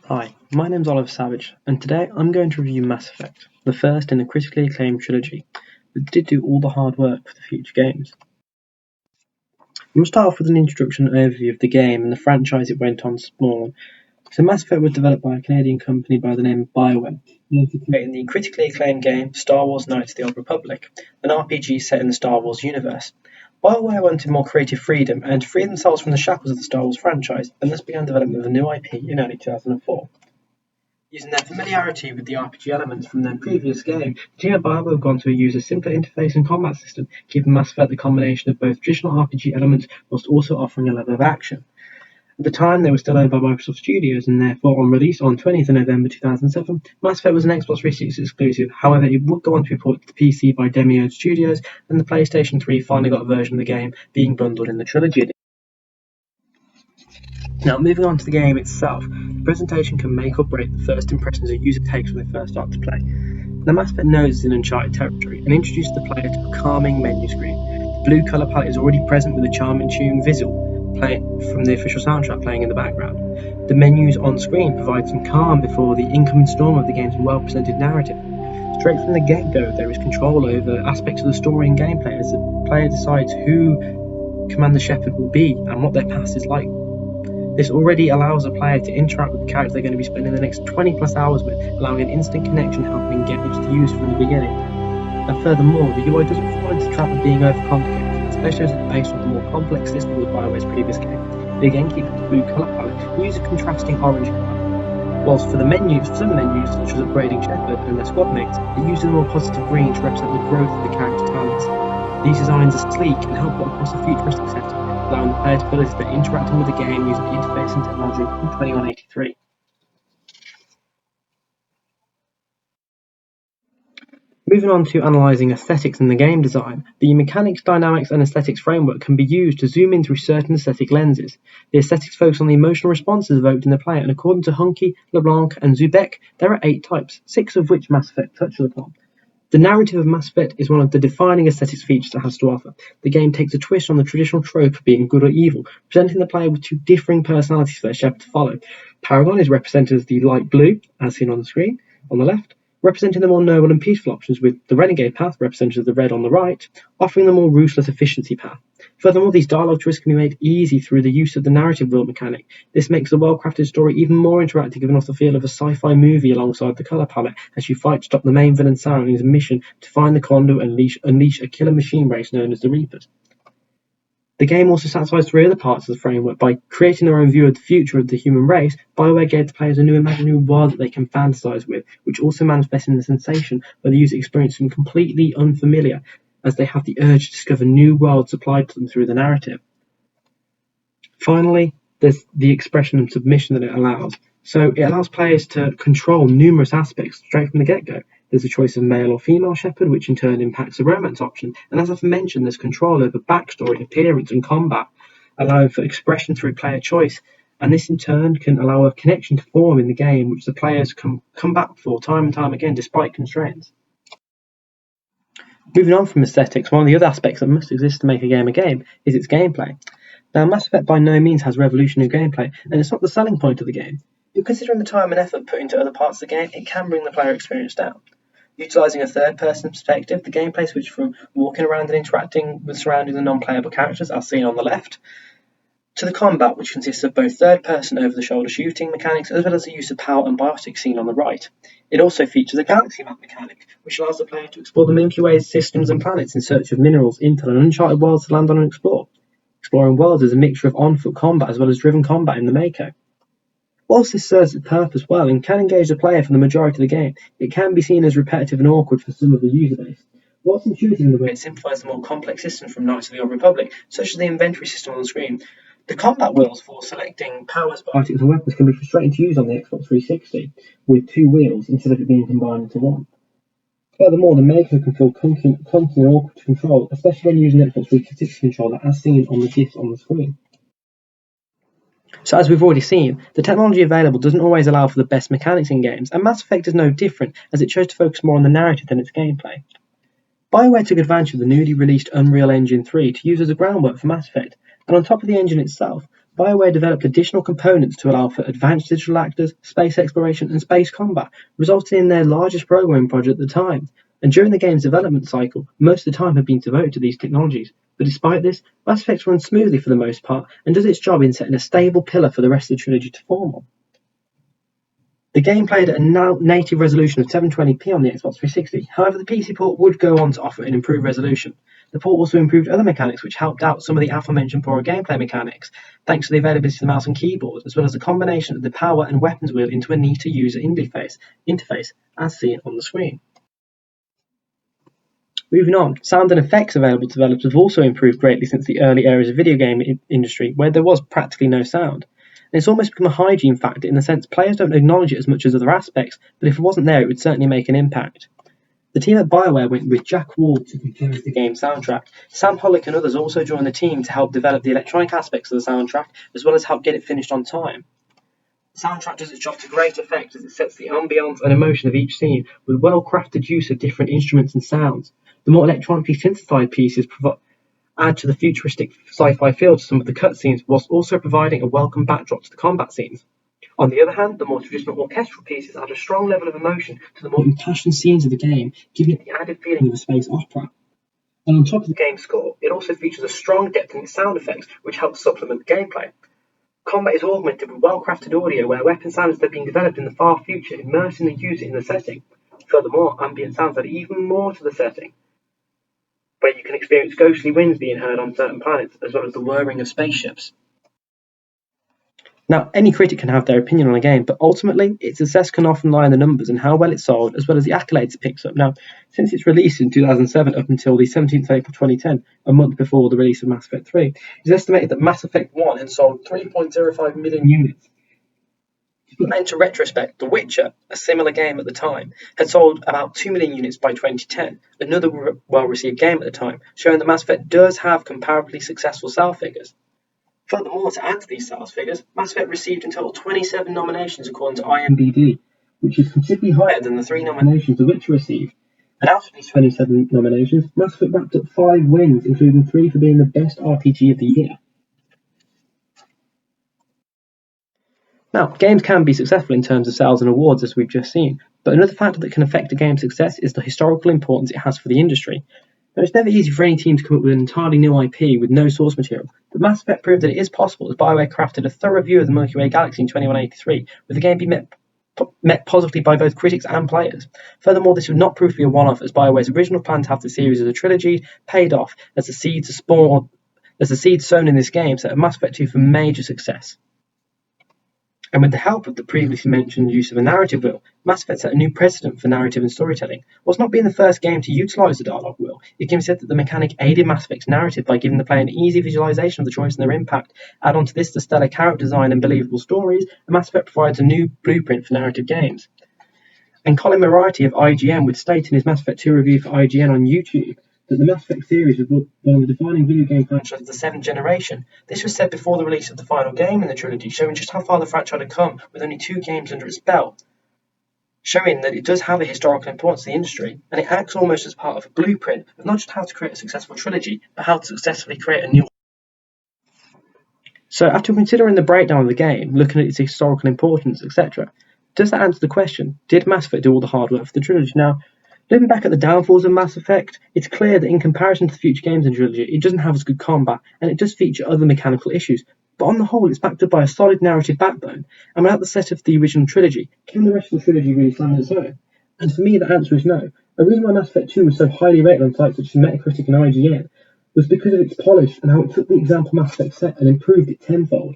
Hi, my name's Oliver Savage, and today I'm going to review Mass Effect, the first in the critically acclaimed trilogy that did do all the hard work for the future games. We'll start off with an introduction and overview of the game and the franchise it went on to spawn. So Mass Effect was developed by a Canadian company by the name of BioWare, known for creating the critically acclaimed game Star Wars Knights of the Old Republic, an RPG set in the Star Wars universe. BioWare wanted more creative freedom and to free themselves from the shackles of the Star Wars franchise, and thus began development of a new IP in early 2004. Using their familiarity with the RPG elements from their previous game, the team at BioWare have gone to use a simpler interface and combat system, keeping Mass Effect the combination of both traditional RPG elements whilst also offering a level of action. At the time, they were still owned by Microsoft Studios, and therefore, on release on 20th of November 2007, Mass Effect was an Xbox 360 exclusive. However, it would go on to be ported to PC by Demiurge Studios, and the PlayStation 3 finally got a version of the game being bundled in the Trilogy edition. Now, moving on to the game itself, the presentation can make or break the first impressions a user takes when they first start to play. Now, Mass Effect knows it's in uncharted territory and introduces the player to a calming menu screen. The blue colour palette is already present with the charming tune Visual from the official soundtrack playing in the background. The menus on screen provide some calm before the incoming storm of the game's well-presented narrative. Straight from the get-go, there is control over aspects of the story and gameplay as the player decides who Commander Shepard will be and what their past is like. This already allows a player to interact with the character they're going to be spending the next 20 plus hours with, allowing an instant connection, helping engage the user from the beginning. And furthermore, the UI doesn't fall into the trap of being overcomplicated, especially as it's based on the more complex system of BioWare's previous game. It again keeps the blue colour palette and uses a contrasting orange colour. Whilst for some menus, such as upgrading Shepard and their squad mates, it uses a more positive green to represent the growth of the character's talents. These designs are sleek and help put across a futuristic setting, allowing the player to feel as if they're interacting with the game using the interface and technology from 2183. Moving on to analysing aesthetics in the game design, the mechanics, dynamics and aesthetics framework can be used to zoom in through certain aesthetic lenses. The aesthetics focus on the emotional responses evoked in the player, and according to Hunke, LeBlanc and Zubek, there are 8 types, 6 of which Mass Effect touches upon. The narrative of Mass Effect is one of the defining aesthetics features it has to offer. The game takes a twist on the traditional trope of being good or evil, presenting the player with 2 differing personalities for their Shepard to follow. Paragon is represented as the light blue, as seen on the screen, on the left, representing the more noble and peaceful options, with the Renegade path represented as the red on the right, offering the more ruthless efficiency path. Furthermore, these dialogue twists can be made easy through the use of the narrative wheel mechanic. This makes the well-crafted story even more interactive, giving off the feel of a sci-fi movie alongside the colour palette as you fight to stop the main villain Saren in his mission to find the Conduit and unleash a killer machine race known as the Reapers. The game also satisfies 3 other parts of the framework. By creating their own view of the future of the human race, BioWare gave the players a new imaginary world that they can fantasize with, which also manifests in the sensation where the user experiences something completely unfamiliar, as they have the urge to discover new worlds supplied to them through the narrative. Finally, there's the expression and submission that it allows. So it allows players to control numerous aspects straight from the get-go. There's a choice of male or female Shepard, which in turn impacts the romance option. And as I've mentioned, there's control over backstory, appearance, and combat, allowing for expression through player choice. And this in turn can allow a connection to form in the game, which the players can come back for time and time again, despite constraints. Moving on from aesthetics, one of the other aspects that must exist to make a game is its gameplay. Now, Mass Effect by no means has revolutionary gameplay, and it's not the selling point of the game. But considering the time and effort put into other parts of the game, it can bring the player experience down. Utilising a third-person perspective, the gameplay switches from walking around and interacting with surroundings and non-playable characters, as seen on the left, to the combat, which consists of both third-person over-the-shoulder shooting mechanics, as well as the use of power and biotics seen on the right. It also features a galaxy map mechanic, which allows the player to explore the Milky Way's systems and planets in search of minerals, intel, and uncharted worlds to land on and explore. Exploring worlds is a mixture of on-foot combat as well as driven combat in the Mako. Whilst this serves its purpose well and can engage the player for the majority of the game, it can be seen as repetitive and awkward for some of the user base. Whilst intuitive in the way it simplifies the more complex system from Knights of the Old Republic, such as the inventory system on the screen, the combat wheels for selecting powers, biotics, and weapons can be frustrating to use on the Xbox 360, with 2 wheels instead of it being combined into one. Furthermore, the Mako can feel clunky and awkward to control, especially when using the Xbox 360 controller as seen on the GIFs on the screen. So as we've already seen, the technology available doesn't always allow for the best mechanics in games, and Mass Effect is no different, as it chose to focus more on the narrative than its gameplay. BioWare took advantage of the newly released Unreal Engine 3 to use as a groundwork for Mass Effect, and on top of the engine itself, BioWare developed additional components to allow for advanced digital actors, space exploration, and space combat, resulting in their largest programming project at the time. And during the game's development cycle, most of the time had been devoted to these technologies. But despite this, Mass Effect runs smoothly for the most part and does its job in setting a stable pillar for the rest of the trilogy to form on. The game played at a native resolution of 720p on the Xbox 360, however the PC port would go on to offer an improved resolution. The port also improved other mechanics which helped out some of the aforementioned poorer gameplay mechanics, thanks to the availability of the mouse and keyboard, as well as the combination of the power and weapons wheel into a neater user interface, as seen on the screen. Moving on, sound and effects available to developers have also improved greatly since the early eras of video game industry, where there was practically no sound. And it's almost become a hygiene factor in the sense players don't acknowledge it as much as other aspects, but if it wasn't there, it would certainly make an impact. The team at BioWare went with Jack Ward to compose the game's soundtrack. Sam Pollock and others also joined the team to help develop the electronic aspects of the soundtrack, as well as help get it finished on time. The soundtrack does its job to great effect as it sets the ambience and emotion of each scene with well-crafted use of different instruments and sounds. The more electronically synthesized pieces add to the futuristic sci-fi feel to some of the cutscenes, whilst also providing a welcome backdrop to the combat scenes. On the other hand, the more traditional orchestral pieces add a strong level of emotion to the more impassioned scenes of the game, giving it the added feeling of a space opera. And on top of the game's score, it also features a strong depth in its sound effects, which helps supplement the gameplay. Combat is augmented with well-crafted audio where weapon sounds that have been developed in the far future, immersing the user in the setting. Furthermore, ambient sounds add even more to the setting, where you can experience ghostly winds being heard on certain planets, as well as the whirring of spaceships. Now, any critic can have their opinion on a game, but ultimately, its success can often lie in the numbers and how well it's sold, as well as the accolades it picks up. Now, since its release in 2007 up until the 17th of April 2010, a month before the release of Mass Effect 3, it's estimated that Mass Effect 1 had sold 3.05 million units. To put that into retrospect, The Witcher, a similar game at the time, had sold about 2 million units by 2010, another well-received game at the time, showing that Mass Effect does have comparably successful sales figures. Furthermore, to add to these sales figures, Mass Effect received in total 27 nominations according to IMDb, which is considerably higher than the 3 nominations The Witcher received. And out of these 27 nominations, Mass Effect racked up 5 wins, including 3 for being the best RPG of the year. Now, games can be successful in terms of sales and awards, as we've just seen, but another factor that can affect a game's success is the historical importance it has for the industry. Now, it's never easy for any team to come up with an entirely new IP with no source material, but Mass Effect proved that it is possible as BioWare crafted a thorough view of the Milky Way galaxy in 2183, with the game being met positively by both critics and players. Furthermore, this would not prove to be a one-off, as BioWare's original plan to have the series as a trilogy paid off as the seeds sown in this game set up Mass Effect 2 for major success. And with the help of the previously mentioned use of a narrative wheel, Mass Effect set a new precedent for narrative and storytelling. Whilst not being the first game to utilise the dialogue wheel, it can be said that the mechanic aided Mass Effect's narrative by giving the player an easy visualisation of the choice and their impact. Add on to this the stellar character design and believable stories, and Mass Effect provides a new blueprint for narrative games. And Colin Moriarty of IGN would state in his Mass Effect 2 review for IGN on YouTube that the Mass Effect series was one of the defining video game franchises of the 7th generation. This was said before the release of the final game in the trilogy, showing just how far the franchise had come with only 2 games under its belt, showing that it does have a historical importance to the industry, and it acts almost as part of a blueprint of not just how to create a successful trilogy, but how to successfully create a new one. So after considering the breakdown of the game, looking at its historical importance, etc., does that answer the question, did Mass Effect do all the hard work for the trilogy? Now, looking back at the downfalls of Mass Effect, it's clear that in comparison to the future games in the trilogy, it doesn't have as good combat, and it does feature other mechanical issues. But on the whole, it's backed up by a solid narrative backbone, and without the set of the original trilogy, can the rest of the trilogy really stand on its own? And for me, the answer is no. A reason why Mass Effect 2 was so highly rated on sites such as Metacritic and IGN was because of its polish and how it took the example Mass Effect set and improved it tenfold.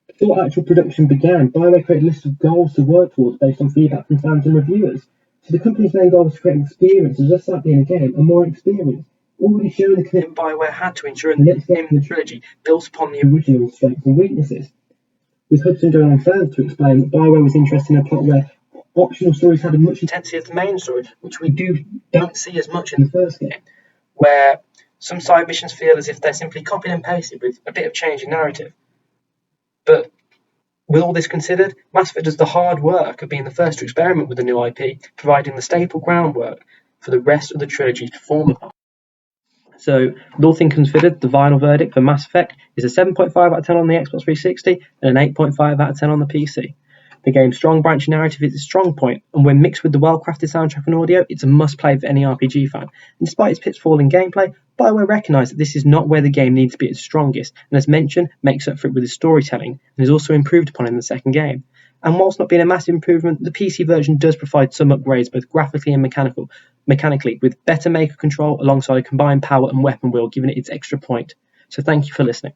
Before actual production began, BioWare created a list of goals to work towards based on feedback from fans and reviewers. So the company's main goal was to create an experience, and just like being a game, a more experience, already showing the commitment BioWare had to ensure the next game in the trilogy built upon the original strengths and weaknesses. With Hudson going on further to explain that BioWare was interested in a plot where optional stories had as much intensity as the main story, which we don't see as much in the first game, where some side missions feel as if they're simply copied and pasted with a bit of change in narrative. But with all this considered, Mass Effect does the hard work of being the first to experiment with the new IP, providing the staple groundwork for the rest of the trilogy to form upon. So, with all things considered, the final verdict for Mass Effect is a 7.5 out of 10 on the Xbox 360 and an 8.5 out of 10 on the PC. The game's strong branching narrative is its strong point, and when mixed with the well-crafted soundtrack and audio, it's a must-play for any RPG fan. And despite its pitfall in gameplay, BioWare recognise that this is not where the game needs to be at its strongest, and as mentioned, makes up for it with its storytelling, and is also improved upon in the second game. And whilst not being a massive improvement, the PC version does provide some upgrades both graphically and mechanically, with better maker control alongside a combined power and weapon wheel, giving it its extra point. So thank you for listening.